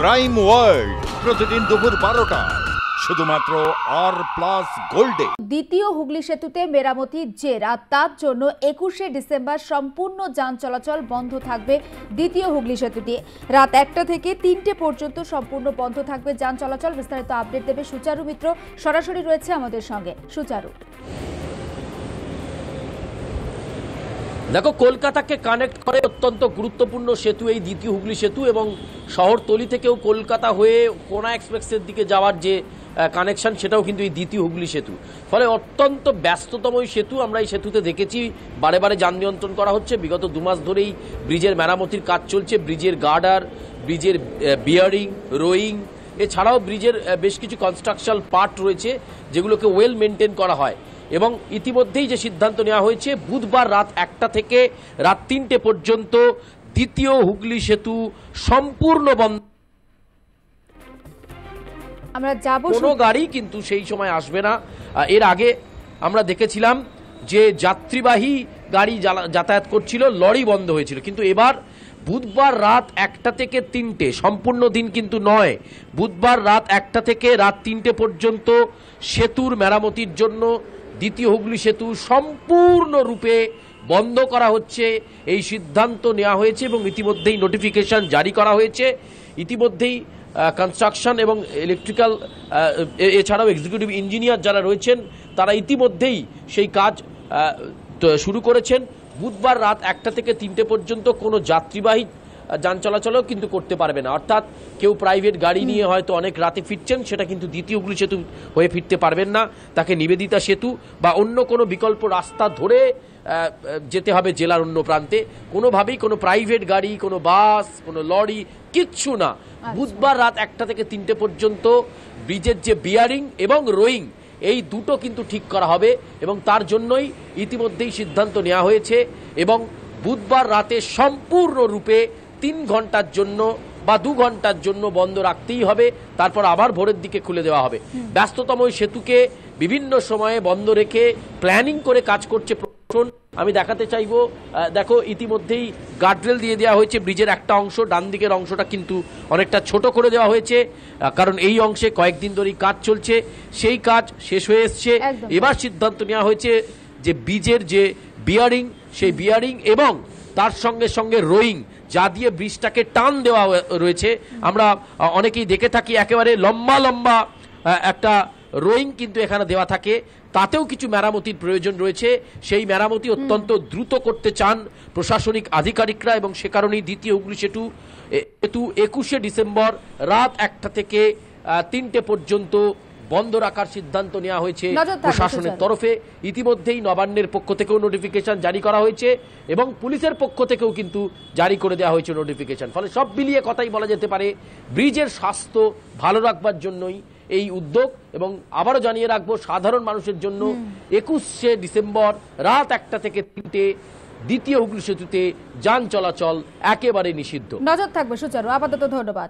Crime world প্রতিদিন দুপুর 12টায় শুধুমাত্র আর+ গোল্ডে। দ্বিতীয় হুগলি সেতুতে মেরামতির জের, তার জন্য 21শে ডিসেম্বর সম্পূর্ণ যান চলাচল বন্ধ থাকবে। দ্বিতীয় হুগলি সেতুটি রাত 1টা থেকে 3টে পর্যন্ত সম্পূর্ণ বন্ধ থাকবে যান চলাচল। বিস্তারিত আপডেট দেবে সুচারু মিত্র, সরাসরি রয়েছে আমাদের সঙ্গে। সুচারু, দেখো, কলকাতাকে কানেক্ট করে অত্যন্ত গুরুত্বপূর্ণ সেতু এই দ্বিতীয় হুগলি সেতু, এবং শহরতলি থেকেও কলকাতা হয়ে কোনা এক্সপ্রেসের দিকে যাওয়ার যে কানেকশন, সেটাও কিন্তু এই দ্বিতীয় হুগলি সেতু। ফলে অত্যন্ত ব্যস্ততম এই সেতু। আমরা এই সেতুতে দেখেছি বারে বারে যান নিয়ন্ত্রণ করা হচ্ছে। বিগত 2 মাস ধরেই ব্রিজের মেরামতির কাজ চলছে। ব্রিজের গার্ডার, ব্রিজের বিয়ারিং, রোয়িং, এছাড়াও ব্রিজের বেশ কিছু কনস্ট্রাকশনাল পার্ট রয়েছে যেগুলোকে ওয়েল মেনটেন করা হয়। এবং ইতিমধ্যেই যে সিদ্ধান্ত নেওয়া হয়েছে, বুধবার রাত 1টা থেকে রাত 3টে পর্যন্ত দ্বিতীয় হুগলি সেতু সম্পূর্ণ বন্ধ। আমরা যাব, কোনো গাড়ি কিন্তু সেই সময় আসবে না। এর আগে আমরা দেখেছিলাম যে যাত্রীবাহী গাড়ি যাতায়াত করছিল, লরি বন্ধ হয়েছিল, কিন্তু এবার বুধবার রাত 1টা থেকে 3টে, সম্পূর্ণ দিন কিন্তু নয়, বুধবার রাত 1টা থেকে রাত 3টে পর্যন্ত সেতুর মেরামতির জন্য দ্বিতীয় হুগলি সেতু সম্পূর্ণরূপে বন্ধ করা হচ্ছে। এই সিদ্ধান্ত নেওয়া হয়েছে এবং ইতিমধ্যেই নোটিফিকেশন জারি করা হয়েছে। ইতিমধ্যেই কনস্ট্রাকশন এবং ইলেকট্রিক্যাল এছাড়াও এক্সিকিউটিভ ইঞ্জিনিয়ার যারা রয়েছেন তারা ইতিমধ্যেই সেই কাজ শুরু করেছেন। বুধবার রাত 1টা থেকে 3টে পর্যন্ত কোনো যাত্রীবাহী যান চলাচলও কিন্তু করতে পারবে না। অর্থাৎ কেউ প্রাইভেট গাড়ি নিয়ে হয়তো অনেক রাতে ফিরছেন, সেটা কিন্তু দ্বিতীয় হুগলি সেতু হয়ে ফিরতে পারবেন না। তাকে নিবেদিতা সেতু বা অন্য কোনো বিকল্প রাস্তা ধরে যেতে হবে জেলার অন্য প্রান্তে। কোনোভাবেই কোনো প্রাইভেট গাড়ি, কোনো বাস, কোনো লরি, কিচ্ছু না। বুধবার রাত 1টা থেকে 3টে পর্যন্ত ব্রিজের যে বিয়ারিং এবং রোয়িং, এই দুটো কিন্তু ঠিক করা হবে এবং তার জন্যই ইতিমধ্যেই সিদ্ধান্ত নেওয়া হয়েছে। এবং বুধবার রাতে সম্পূর্ণরূপে 3 ঘন্টার জন্য বা 2 ঘন্টার জন্য বন্ধ রাখতেই হবে, তারপর আবার ভোরের দিকে খুলে দেওয়া হবে। ব্যস্ততম ওই সেতুকে বিভিন্ন সময়ে বন্ধ রেখে প্ল্যানিং করে কাজ করছে প্রশাসন। আমি দেখাতে চাইবো, দেখো, ইতিমধ্যেই গার্ডরেল দিয়ে দেওয়া হয়েছে। ব্রিজের একটা অংশ, ডান দিকের অংশটা কিন্তু অনেকটা ছোট করে দেওয়া হয়েছে, কারণ এই অংশে কয়েকদিন ধরেই কাজ চলছে, সেই কাজ শেষ হয়ে এসছে। এবার সিদ্ধান্ত নেওয়া হয়েছে যে ব্রিজের যে বিয়ারিং, সেই বিয়ারিং এবং তার সঙ্গে সঙ্গে রোয়িং, যা দিয়ে ব্রিজটাকে টান দেওয়া রয়েছে। আমরা অনেকেই দেখে থাকি একেবারে লম্বা লম্বা একটা রোয়িং কিন্তু এখানে দেওয়া থাকে, তাতেও কিছু মেরামতির প্রয়োজন রয়েছে। সেই মেরামতি অত্যন্ত দ্রুত করতে চান প্রশাসনিক আধিকারিকরা এবং সে কারণেই দ্বিতীয় হুগলি সেতু 21শে ডিসেম্বর রাত 1টা থেকে 3টে পর্যন্ত বন্ধ রাখার সিদ্ধান্ত নেওয়া হয়েছে প্রশাসনের তরফে। ইতিমধ্যেই নবান্নের পক্ষ থেকেও নোটিফিকেশন জারি করা হয়েছে এবং পুলিশের পক্ষ থেকেও কিন্তু জারি করে দেওয়া হয়েছে নোটিফিকেশন। ফলে সব মিলিয়ে কথাই বলা যেতে পারে, ব্রিজের স্বাস্থ্য ভালো রাখবার জন্যই এই উদ্যোগ। এবং আবারও জানিয়ে রাখবো সাধারণ মানুষের জন্য 21শে ডিসেম্বর রাত 1টা থেকে 3টে দ্বিতীয় হুগলি সেতুতে যান চলাচল একেবারে নিষিদ্ধ। নজর থাকবে সুচারু, আপাতত ধন্যবাদ।